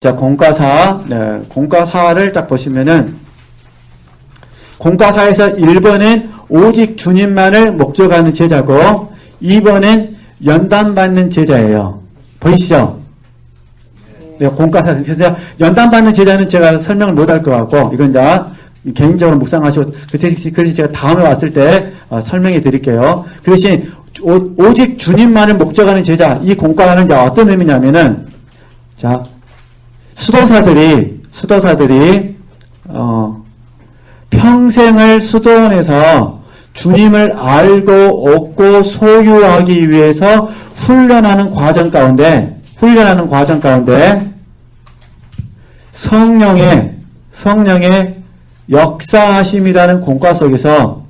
자, 공과사, 공과사를 딱 보시면은, 공과사에서 1번은 오직 주님만을 목적하는 제자고, 2번은 연단받는 제자예요. 보이시죠? 네, 공과사. 그래서 연단받는 제자는 제가 설명을 못 할 것 같고, 이건 이제 개인적으로 묵상하시고, 그래서 제가 다음에 왔을 때 설명해 드릴게요. 그 대신 오직 주님만을 목적하는 제자, 이 공과사는 이제 어떤 의미냐면은, 자, 수도사들이 평생을 수도원에서 주님을 알고 얻고 소유하기 위해서 훈련하는 과정 가운데 성령의 역사하심이라는 공과 속에서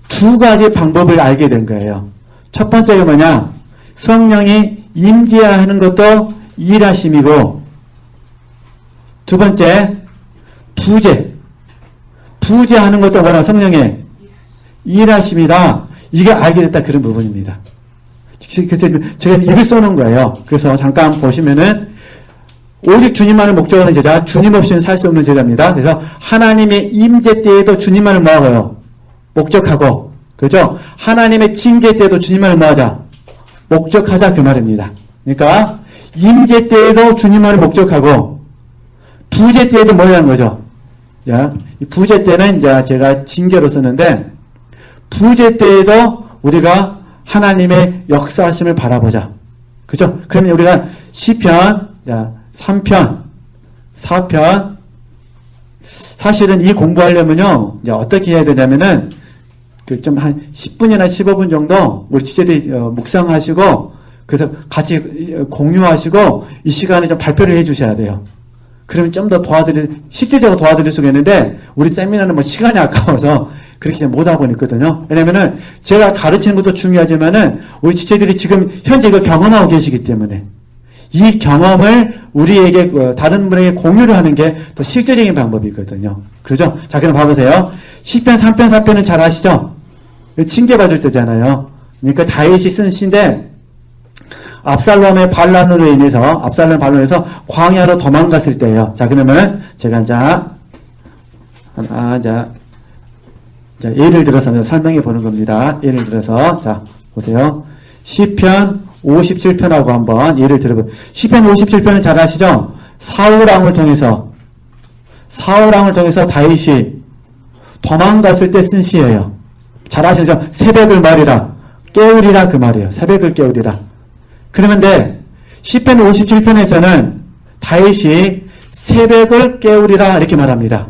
두 가지 방법을 알게 된 거예요. 첫 번째가 뭐냐? 성령이 임재하는 것도 일하심이고, 두 번째, 부재하는 것도 뭐라? 성령의 일하심이다. 이게 알게 됐다. 그런 부분입니다. 그래서 제가 이걸 써놓은 거예요. 그래서 잠깐 보시면은, 오직 주님만을 목적하는 제자, 주님 없이는 살 수 없는 제자입니다. 그래서 하나님의 임재 때에도 주님만을 뭐하고요? 목적하고, 그죠? 하나님의 징계 때에도 주님만을 뭐하자? 목적하자. 그 말입니다. 그러니까, 임재 때에도 주님만을 목적하고, 부재 때에도 뭐 하는 거죠? 자, 이 부재 때는 이제 제가 징계로 쓰는데, 부재 때에도 우리가 하나님의 역사하심을 바라보자. 그죠? 그러면 우리가 시편, 3편, 4편, 사실은 이 공부하려면요, 이제 어떻게 해야 되냐면은, 좀 한 10분이나 15분 정도 우리 지체들이 묵상하시고, 그래서 같이 공유하시고, 이 시간에 좀 발표를 해 주셔야 돼요. 그러면 좀 더 실질적으로 도와드릴 수가 있는데, 우리 세미나는 뭐 시간이 아까워서 그렇게 못하고 있거든요. 왜냐면은, 제가 가르치는 것도 중요하지만은, 우리 지체들이 지금 현재 이거 경험하고 계시기 때문에, 이 경험을 우리에게, 다른 분에게 공유를 하는 게 더 실제적인 방법이거든요. 그러죠? 자, 그럼 봐보세요. 시편 3편, 4편은 잘 아시죠? 징계받을 때잖아요. 그러니까 다윗이 쓴 시인데, 압살롬의 반란으로 인해서 광야로 도망갔을 때예요. 자, 그러면 제가 예를 들어서 설명해 보는 겁니다. 예를 들어서 자, 보세요. 시편 57편하고 한번 예를 들어보세요. 시편 57편은 잘 아시죠? 사울왕을 통해서 다윗이 도망갔을 때 쓴 시예요. 잘 아시죠? 새벽을 말이라 깨우리라 그 말이에요. 새벽을 깨우리라. 그러는데 시편 57편에서는 다윗이 새벽을 깨우리라 이렇게 말합니다.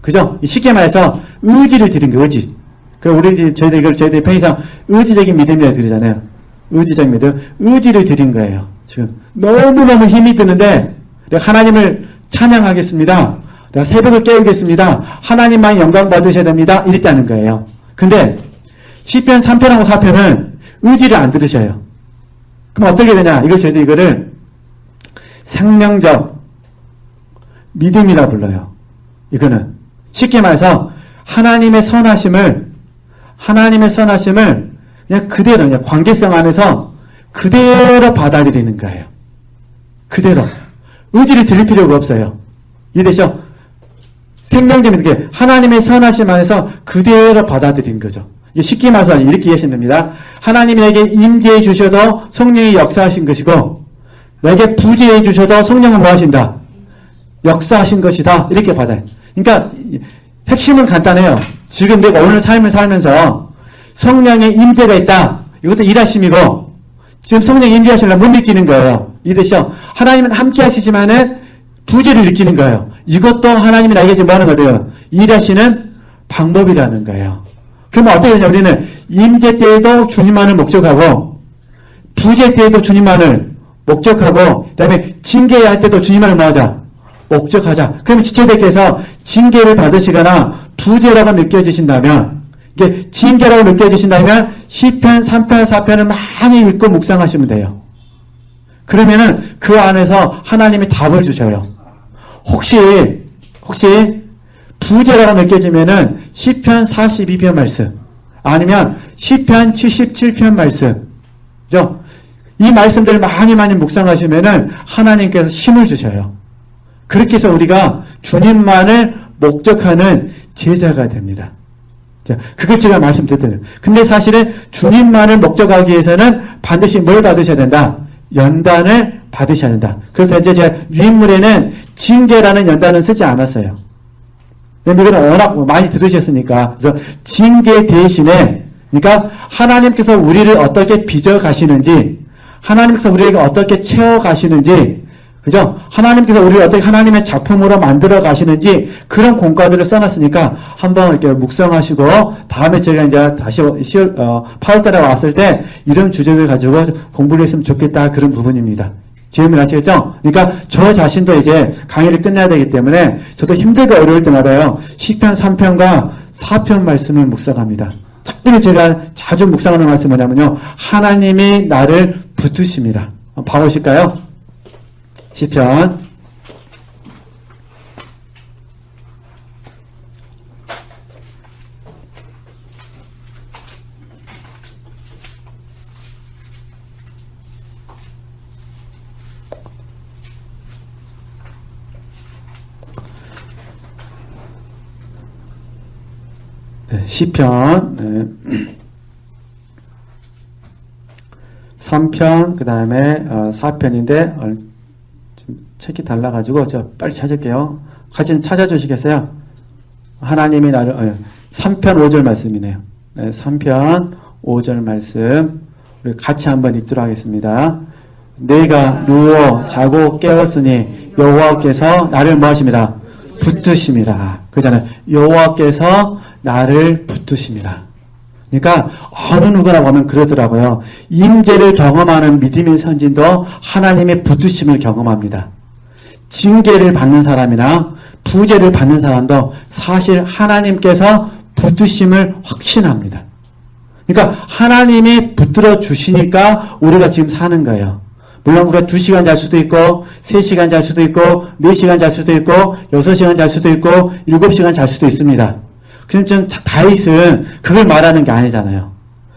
그죠? 쉽게 말해서 의지를 드린 거예요. 의지. 그럼 저희들이 편의상 의지적인 믿음이라고 드리잖아요. 의지적 믿음. 의지를 드린 거예요. 지금 너무너무 힘이 드는데 내가 하나님을 찬양하겠습니다. 내가 새벽을 깨우겠습니다. 하나님만 영광 받으셔야 됩니다. 이랬다는 거예요. 근데 시편 3편하고 4편은 의지를 안 들으셔요. 그럼 어떻게 되냐? 저희들 생명적 믿음이라 불러요. 이거는 쉽게 말해서 하나님의 선하심을 그냥 그대로 그냥 관계성 안에서 그대로 받아들이는 거예요. 그대로 의지를 들일 필요가 없어요. 이해되죠? 생명적 믿음, 하나님의 선하심 안에서 그대로 받아들인 거죠. 쉽게 말해서 이렇게 이해하시면 됩니다. 하나님이 내게 임재해 주셔도 성령이 역사하신 것이고, 내게 부재해 주셔도 성령은 뭐 하신다? 역사하신 것이다. 이렇게 받아요. 그러니까 핵심은 간단해요. 지금 내가 오늘 삶을 살면서 성령의 임재가 있다. 이것도 일하심이고, 지금 성령의 임재하시려면 못 느끼는 거예요. 이해되시죠? 하나님은 함께 하시지만은 부재를 느끼는 거예요. 이것도 하나님이 나에게 지금 뭐 하는 거예요? 일하시는 방법이라는 거예요. 그러면 어떻게 되냐? 우리는 임재 때에도 주님만을 목적하고, 부재 때에도 주님만을 목적하고, 그 다음에 징계할 때도 주님만을 뭐하자? 목적하자. 그러면 지체들께서 징계를 받으시거나 부재라고 느껴지신다면, 이게 징계라고 느껴지신다면 시편, 3편, 4편을 많이 읽고 묵상하시면 돼요. 그러면은 그 안에서 하나님이 답을 주셔요. 혹시 부재라고 느껴지면은 시편 42편 말씀 아니면 시편 77편 말씀, 그죠? 이 말씀들을 많이 묵상하시면은 하나님께서 힘을 주셔요. 그렇게 해서 우리가 주님만을 목적하는 제자가 됩니다. 자, 그걸 제가 말씀드렸잖아요. 근데 사실은 주님만을 목적하기 위해서는 반드시 뭘 받으셔야 된다? 연단을 받으셔야 된다. 그래서 이제 제가 유인물에는 징계라는 연단은 쓰지 않았어요. 왜냐면 이거는 워낙 많이 들으셨으니까. 그래서 징계 대신에, 그러니까 하나님께서 우리를 어떻게 빚어 가시는지, 하나님께서 우리에게 어떻게 채워 가시는지, 그죠? 하나님께서 우리를 어떻게 하나님의 작품으로 만들어 가시는지 그런 공과들을 써놨으니까 한번 이렇게 묵상하시고 다음에 제가 이제 다시 8월달에 왔을 때 이런 주제를 가지고 공부를 했으면 좋겠다 그런 부분입니다. 지금은 아시겠죠? 그러니까 저 자신도 이제 강의를 끝내야 되기 때문에 저도 힘들고 어려울 때마다요. 시편 3편과 4편 말씀을 묵상합니다. 특별히 제가 자주 묵상하는 말씀은 뭐냐면요. 하나님이 나를 붙드십니다. 봐보실까요? 시편 3편 그 다음에 4편인데 책이 달라가지고 저 빨리 찾을게요. 같이 찾아주시겠어요? 하나님이 나를 3편 5절 말씀이네요. 3편 5절 말씀 우리 같이 한번 읽도록 하겠습니다. 내가 누워 자고 깨웠으니 여호와께서 나를 뭐 하십니다? 붙드심이라. 그잖아요. 여호와께서 나를 붙드심이라. 그러니까 어느 누구나 보면 그러더라고요. 임재를 경험하는 믿음의 선진도 하나님의 붙드심을 경험합니다. 징계를 받는 사람이나 부재를 받는 사람도 사실 하나님께서 붙드심을 확신합니다. 그러니까 하나님이 붙들어 주시니까 우리가 지금 사는 거예요. 물론 우리가 2시간 잘 수도 있고 3시간 잘 수도 있고 4시간 잘 수도 있고 6시간 잘 수도 있고 7시간 잘 수도 있습니다. 그럼 좀 다윗은 그걸 말하는 게 아니잖아요.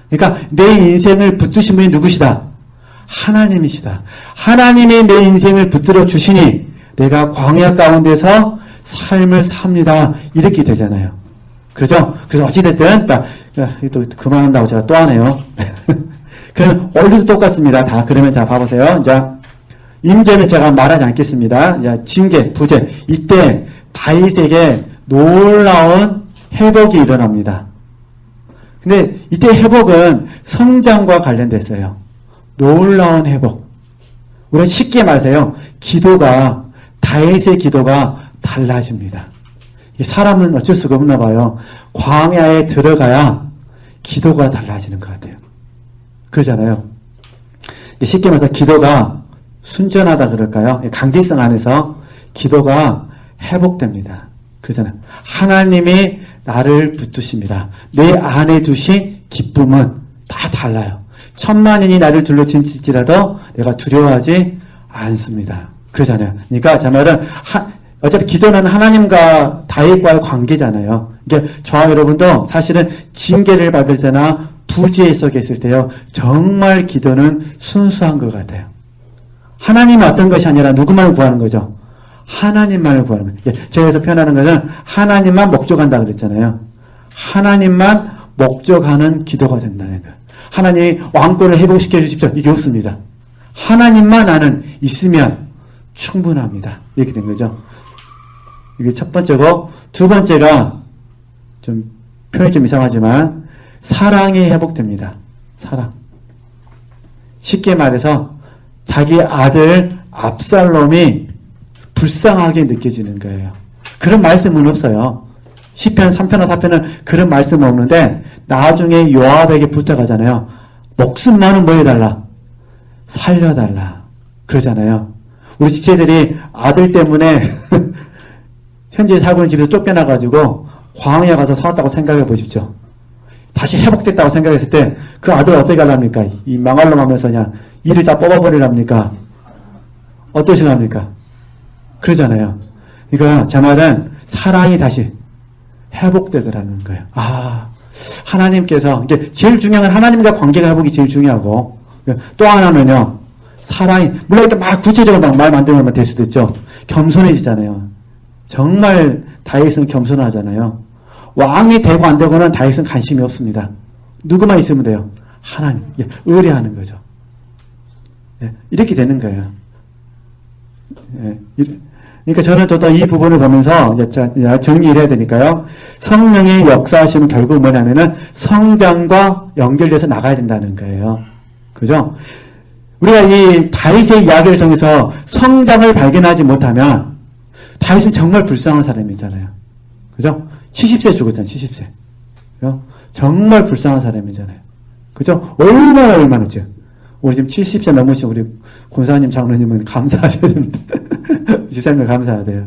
그러니까 내 인생을 붙드신 분이 누구시다? 하나님이시다. 하나님이 내 인생을 붙들어 주시니 내가 광야 가운데서 삶을 삽니다. 이렇게 되잖아요. 그렇죠? 그래서 어찌됐든 또 그만한다고 제가 또 하네요. 그럼 원리도 똑같습니다. 다 그러면 자 봐보세요. 자 임재는 제가 말하지 않겠습니다. 자, 징계, 부재 이때 다윗에게 놀라운 회복이 일어납니다. 근데 이때 회복은 성장과 관련됐어요. 놀라운 회복. 우리가 쉽게 말해서요. 기도가 다윗의 기도가 달라집니다. 사람은 어쩔 수가 없나 봐요. 광야에 들어가야 기도가 달라지는 것 같아요. 그러잖아요. 쉽게 말해서 기도가 순전하다 그럴까요? 강기성 안에서 기도가 회복됩니다. 그러잖아요. 하나님이 나를 붙드십니다. 내 안에 두신 기쁨은 다 달라요. 천만인이 나를 둘러친지라도 내가 두려워하지 않습니다. 그러잖아요. 그러니까 제 말은 어차피 기도는 하나님과 다윗과의 관계잖아요. 이게 저와 여러분도 사실은 징계를 받을 때나 부재 속에 있을 때요. 정말 기도는 순수한 것 같아요. 하나님은 어떤 것이 아니라 누구만을 구하는 거죠? 하나님만을 구하는 거예요. 제가 여기서 표현하는 것은 하나님만 목적한다 그랬잖아요. 하나님만 목적하는 기도가 된다는 거예요. 하나님이 왕권을 회복시켜 주십시오. 이게 없습니다. 하나님만 나는 있으면 충분합니다. 이렇게 된 거죠. 이게 첫 번째고 두 번째가 좀 표현이 좀 이상하지만 사랑이 회복됩니다. 사랑. 쉽게 말해서 자기 아들 압살롬이 불쌍하게 느껴지는 거예요. 그런 말씀은 없어요. 시편 3편과 4편은 그런 말씀은 없는데 나중에 요압에게 붙어가잖아요. 목숨만은 뭐 해달라? 살려달라. 그러잖아요. 우리 지체들이 아들 때문에 현재 살고 있는 집에서 쫓겨나가지고 광야에 가서 살았다고 생각해 보십시오. 다시 회복됐다고 생각했을 때 그 아들 어떻게 하랍니까? 이 망할 놈 하면서 그냥 이를 다 뽑아버리랍니까? 어떠시랍니까? 그러잖아요. 그러니까 제 말은 사랑이 다시 회복되더라는 거예요. 아, 하나님께서 이게 제일 중요한 건 하나님과 관계가 회복이 제일 중요하고 또 하나는요. 사랑이, 물론 이렇게 막 구체적으로 막 말 만들면 될 수도 있죠. 겸손해지잖아요. 정말 다윗은 겸손하잖아요. 왕이 되고 안 되고는 다윗은 관심이 없습니다. 누구만 있으면 돼요? 하나님. 예, 의뢰하는 거죠. 예, 이렇게 되는 거예요. 예, 그러니까 저는 또 이 부분을 보면서 정리를 해야 되니까요. 성령의 역사하심은 결국 뭐냐면은 성장과 연결돼서 나가야 된다는 거예요. 그죠? 우리가 이 다윗의 이야기를 통해서 성장을 발견하지 못하면 다윗은 정말 불쌍한 사람이잖아요. 그죠? 70세 죽었잖아요. 70세. 그죠? 정말 불쌍한 사람이잖아요. 그죠? 얼마나죠? 우리 지금 70세 넘으신 우리 권사님, 장로님은 감사하셔야 됩니다. 지사님을 감사해야 돼요.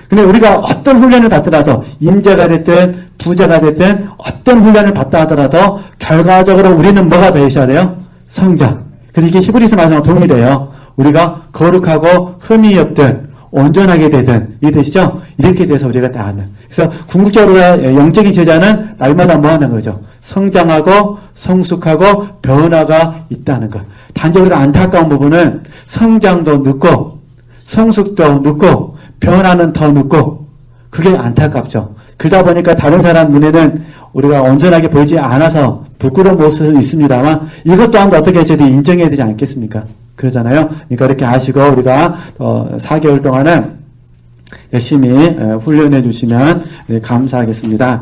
근데 우리가 어떤 훈련을 받더라도, 임재가 됐든, 부재가 됐든, 어떤 훈련을 받다 하더라도, 결과적으로 우리는 뭐가 되셔야 돼요? 성장. 그래서 이게 히브리서 말씀과 동일해요. 우리가 거룩하고 흠이 없든, 온전하게 되든, 이해되시죠? 이렇게 돼서 우리가 다 하는. 그래서 궁극적으로 영적인 제자는 날마다 뭐 하는 거죠? 성장하고 성숙하고 변화가 있다는 것. 단지 우리가 안타까운 부분은 성장도 늦고 성숙도 늦고 변화는 더 늦고 그게 안타깝죠. 그러다 보니까 다른 사람 눈에는 우리가 온전하게 보이지 않아서 부끄러운 모습은 있습니다만 이것 또한 어떻게 저희들이 인정해야 되지 않겠습니까? 그러잖아요. 그러니까 이렇게 하시고 우리가 4개월 동안은 열심히 훈련해 주시면 감사하겠습니다.